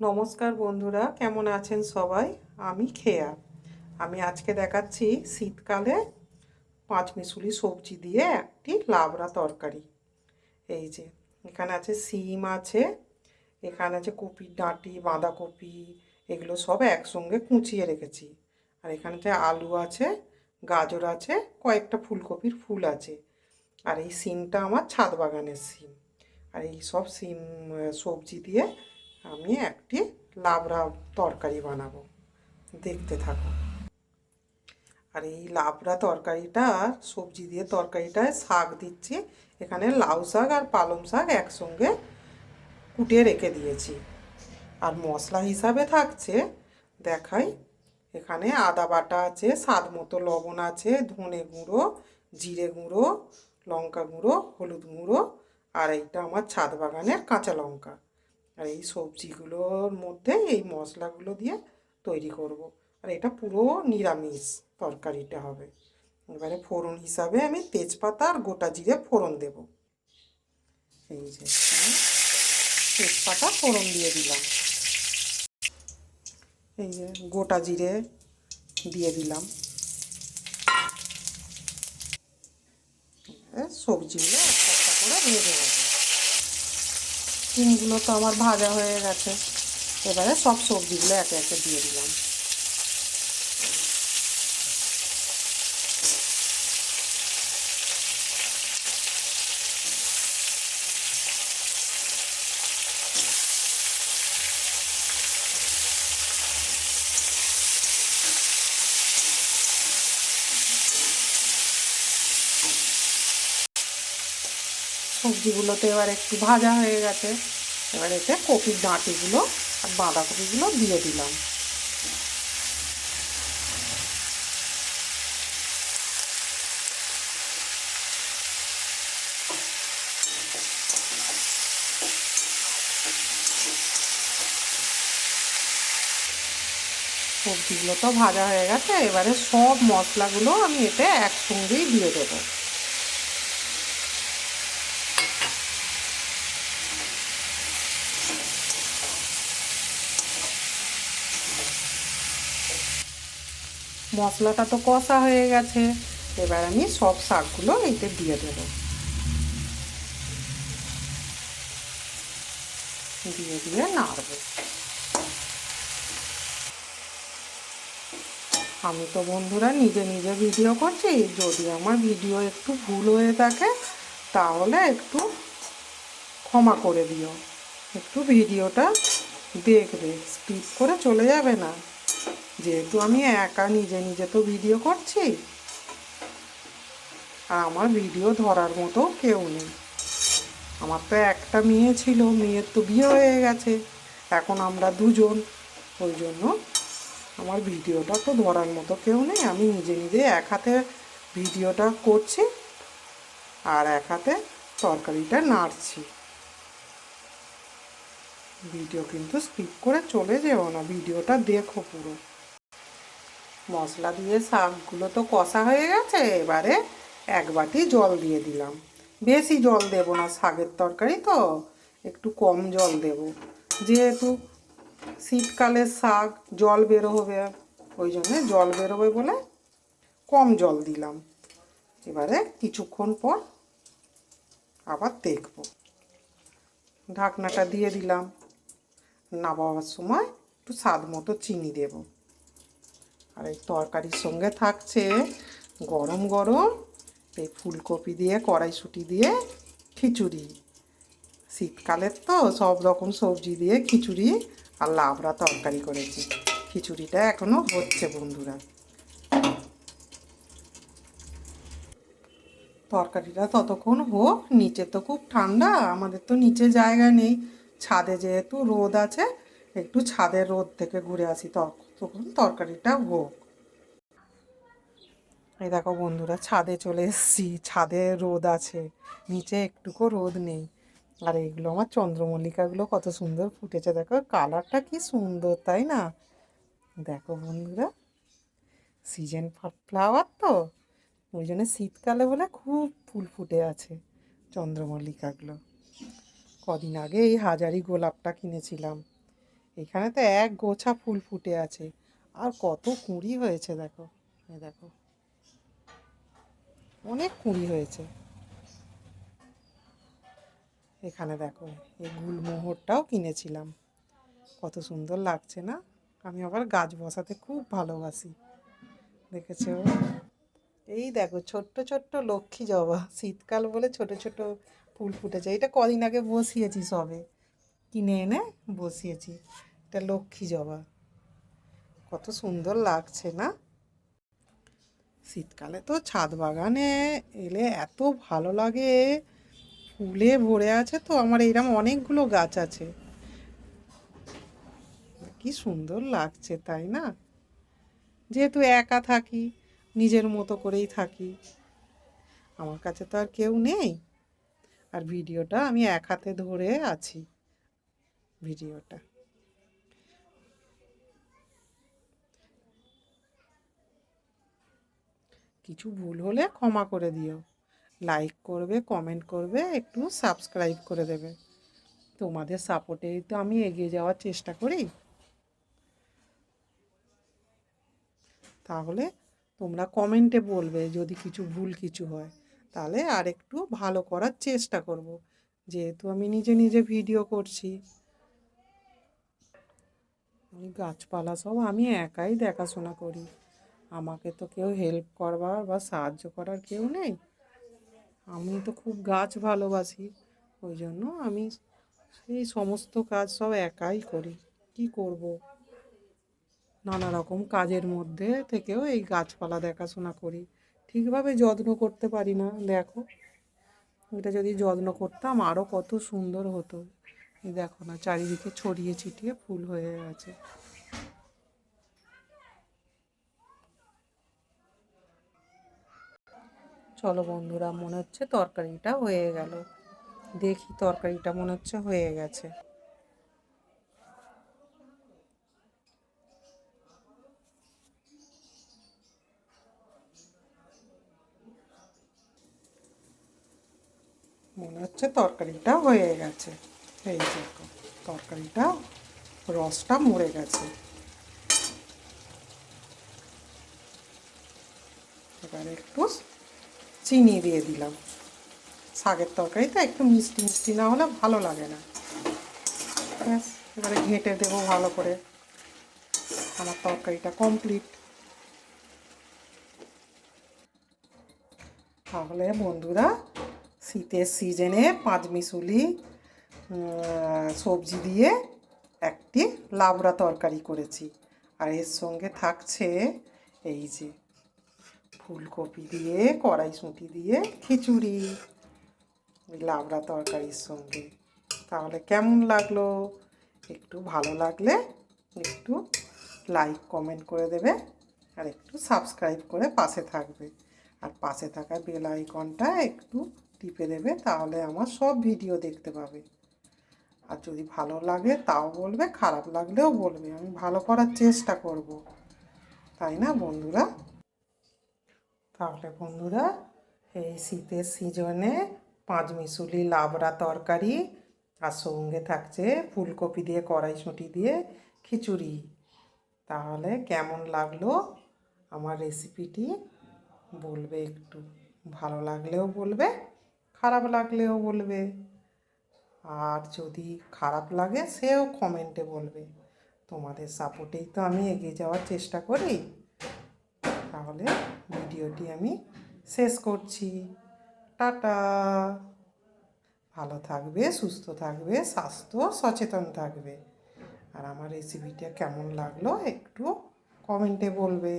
নমস্কার বন্ধুরা, কেমন আছেন সবাই? আমি খেয়া। আমি আজকে দেখাচ্ছি শীতকালে পাঁচমিশুলি সবজি দিয়ে একটি লাবড়া তরকারি। এই যে এখানে আছে সিম আছে, এখানে আছে কপির ডাঁটি, বাঁধাকপি, এগুলো সব একসঙ্গে কুচিয়ে রেখেছি। আর এখানে যে আলু আছে, গাজর আছে, কয়েকটা ফুলকপির ফুল আছে। আর এই সিমটা আমার ছাদ বাগানের সিম। আর এই সব সিম সবজি দিয়ে আমি একটি লাবড়া তরকারি বানাবো, দেখতে থাকো। আর এই লাবড়া তরকারিটা, সবজি দিয়ে তরকারিটায় শাক দিচ্ছি। এখানে লাউ শাক আর পালং শাক একসঙ্গে কুটিয়ে রেখে দিয়েছি। আর মশলা হিসাবে থাকছে, দেখাই, এখানে আদা বাটা আছে, স্বাদ মতো লবণ আছে, ধনে গুঁড়ো, জিরে গুঁড়ো, লঙ্কা গুঁড়ো, হলুদ গুঁড়ো, আর এইটা আমার ছাদ বাগানের কাঁচা লঙ্কা। আর এই সবজিগুলোর মধ্যে এই মশলাগুলো দিয়ে তৈরি করব। আর এটা পুরো নিরামিষ তরকারিটা হবে। এবারে ফোড়ন হিসাবে আমি তেজপাতা আর গোটা জিরে ফোড়ন দেব। এই যে তেজপাতা ফোড়ন দিয়ে দিলাম, এই যে গোটা জিরে দিয়ে দিলাম। সবজিগুলো একটা একটা করে ভেজে নেব। ডিমগুলো তো আমার ভাজা হয়ে গেছে, এবারে সব সবজিগুলো একে একে দিয়ে দিলাম। সবজিগুলো তো এবার একটু ভাজা হয়ে গেছে, এবার এতে কপির ডাঁটিগুলো আর বাঁধাকপিগুলো দিয়ে দিলাম। সবজিগুলো তো ভাজা হয়ে গেছে, এবারে সব মশলাগুলো আমি এতে একসঙ্গেই দিয়ে দেবো। মশলাটা তো কষা হয়ে গেছে, এবার আমি সব শাকগুলো এতে দিয়ে দেবো। দিয়ে দিয়ে নাড়বো। আমি তো বন্ধুরা নিজে নিজে ভিডিও করছি, যদি আমার ভিডিও একটু ভুল হয়ে থাকে তাহলে একটু ক্ষমা করে দিও। একটু ভিডিওটা দেখবে, স্কিপ করে চলে যাবে না। যেহেতু আমি একা নিজে নিজে তো ভিডিও করছি, আর আমার ভিডিও ধরার মতো কেউ নেই। আমার তো একটা মেয়ে ছিল, মেয়ের তো বিয়ে হয়ে গেছে, এখন আমরা দুজন। ওই জন্য আমার ভিডিওটা তো ধরার মতো কেউ নেই, আমি নিজে নিজে এক হাতে ভিডিওটা করছি আর এক হাতে তরকারিটা নাড়ছি। ভিডিও কিন্তু স্কিপ করে চলে যেও না, ভিডিওটা দেখো পুরো। মশলা দিয়ে শাকগুলো তো কষা হয়ে গেছে, এবারে এক বাটি জল দিয়ে দিলাম। বেশি জল দেব না, শাকের তরকারি তো একটু কম জল দেব, যেহেতু শীতকালের শাক জল বেরোবে, ওই জন্যে জল বেরোবে বলে কম জল দিলাম। এবারে কিছুক্ষণ পর আবার দেখব। ঢাকনাটা দিয়ে দিলাম। নামাবার সময় একটু স্বাদ মতো চিনি দেব। আর এই তরকারির সঙ্গে থাকছে গরম গরম এই ফুলকপি দিয়ে কড়াইশুঁটি দিয়ে খিচুড়ি। শীতকালের তো সব রকম সবজি দিয়ে খিচুড়ি আর লাবড়া তরকারি করেছি। খিচুড়িটা এখনও হচ্ছে বন্ধুরা। তরকারিটা ততক্ষণ হোক, নিচে তো খুব ঠান্ডা, আমাদের তো নিচে জায়গা নেই। ছাদে যেহেতু রোদ আছে, একটু ছাদের রোদ থেকে ঘুরে আসি, তখন তরকারিটা হোক। এই দেখো বন্ধুরা, ছাদে চলে এসেছি, ছাদে রোদ আছে, নিচে একটুকু রোদ নেই। আর এইগুলো আমার চন্দ্রমল্লিকাগুলো কত সুন্দর ফুটেছে, দেখো কালারটা কি সুন্দর, তাই না? দেখো বন্ধুরা, সিজন ফ্লাওয়ার তো, ওই জন্য শীতকালে বলে খুব ফুল ফুটে আছে চন্দ্রমল্লিকাগুলো। কদিন আগে এই হাজারি গোলাপটা কিনেছিলাম, এখানে তো এক গোছা ফুল ফুটে আছে, আর কত কুঁড়ি হয়েছে দেখো, এই দেখো অনেক কুঁড়ি হয়েছে। এখানে দেখো এই গুলমোহরটাও কিনেছিলাম, কত সুন্দর লাগছে না। আমি আবার গাছ বসাতে খুব ভালোবাসি, দেখেছো? এই দেখো ছোট্ট ছোট্ট লক্ষ্মী জবা, শীতকাল বলে ছোট ছোট ফুল ফুটেছে। এটা কদিন আগে বসিয়েছি, সবে কিনে এনে বসিয়েছি। এটা লক্ষ্মী জবা, কত সুন্দর লাগছে না। শীতকালে তো ছাদ বাগানে এলে এত ভালো লাগে, ফুলে ভরে আছে তো। আমার এইরকম অনেকগুলো গাছ আছে, কি সুন্দর লাগছে তাই না? যেহেতু একা থাকি, নিজের মতো করেই থাকি, আমার কাছে তো আর কেউ নেই। আর ভিডিওটা আমি এক হাতে ধরে আছি, ভিডিওটা। কিছু ভুল হলে ক্ষমা করে দিও, লাইক করবে, কমেন্ট করবে, একটু সাবস্ক্রাইব করে দেবে। তোমাদের সাপোর্টেই তো আমি এগিয়ে যাওয়ার চেষ্টা করি। তাহলে তোমরা কমেন্টে বলবে যদি কিছু ভুল কিছু হয়, তাহলে আর একটু ভালো করার চেষ্টা করব। যেহেতু আমি নিজে নিজে ভিডিও করছি, আমি গাছপালা সব আমি একাই দেখাশোনা করি, আমাকে তো কেউ হেল্প করবার বা সাহায্য করার কেউ নেই। আমি তো খুব গাছ ভালোবাসি, ওই জন্য আমি সেই সমস্ত কাজ সব একাই করি। কি করব, নানা রকম কাজের মধ্যে থেকেও এই গাছপালা দেখাশোনা করি। ঠিকভাবে যত্ন করতে পারি না, দেখো। এটা যদি যত্ন করতাম আরও কত সুন্দর হতো। এই দেখো না, চারিদিকে ছড়িয়ে ছিটিয়ে ফুল হয়ে আছে। চলো বন্ধুরা, মনে হচ্ছে তরকারিটা হয়ে গেল। দেখি, তরকারিটা মনে হচ্ছে হয়ে গেছে। মনে হচ্ছে তরকারিটা হয়ে গেছে। এই দেখো, তরকারিটা রসটা মরে গেছে। এবার একটু চিনি দিয়ে দিলাম। শাকের তরকারিটা একটু মিষ্টি মিষ্টি না হলে ভালো লাগে না। ব্যাস, এবারে ঘেঁটে দেবো ভালো করে। আমার তরকারিটা কমপ্লিট। তাহলে বন্ধুরা, শীতের সিজনে পাঁচমিশুলি সবজি দিয়ে একটি লাবড়া তরকারি করেছি। আর এর সঙ্গে থাকছে এই যে ফুলকপি দিয়ে কড়াইশুঁটি দিয়ে খিচুড়ি, ওই লাবড়া তরকারির সঙ্গে। তাহলে কেমন লাগলো? একটু ভালো লাগলে একটু লাইক কমেন্ট করে দেবে, আর একটু সাবস্ক্রাইব করে পাশে থাকবে। আর পাশে থাকা বেল আইকনটা একটু টিপে দেবে, তাহলে আমার সব ভিডিও দেখতে পাবে। আর যদি ভালো লাগে তাও বলবে, খারাপ লাগলেও বলবে, আমি ভালো করার চেষ্টা করব, তাই না বন্ধুরা? তাহলে বন্ধুরা, এই শীতের সিজনে পাঁচমিশুলি লাবড়া তরকারি, আর সঙ্গে থাকছে ফুলকপি দিয়ে কড়াইশুঁটি দিয়ে খিচুড়ি। তাহলে কেমন লাগলো আমার রেসিপিটি বলবে একটু। ভালো লাগলেও বলবে, খারাপ লাগলেও বলবে। আর যদি খারাপ লাগে সেও কমেন্টে বলবে। তোমাদের সাপোর্টেই তো আমি এগিয়ে যাওয়ার চেষ্টা করি। তাহলে ভিডিওটি আমি শেষ করছি। টাটা। ভালো থাকবে, সুস্থ থাকবে, স্বাস্থ্য সচেতন থাকবে। আর আমার রেসিপিটা কেমন লাগলো একটু কমেন্টে বলবে।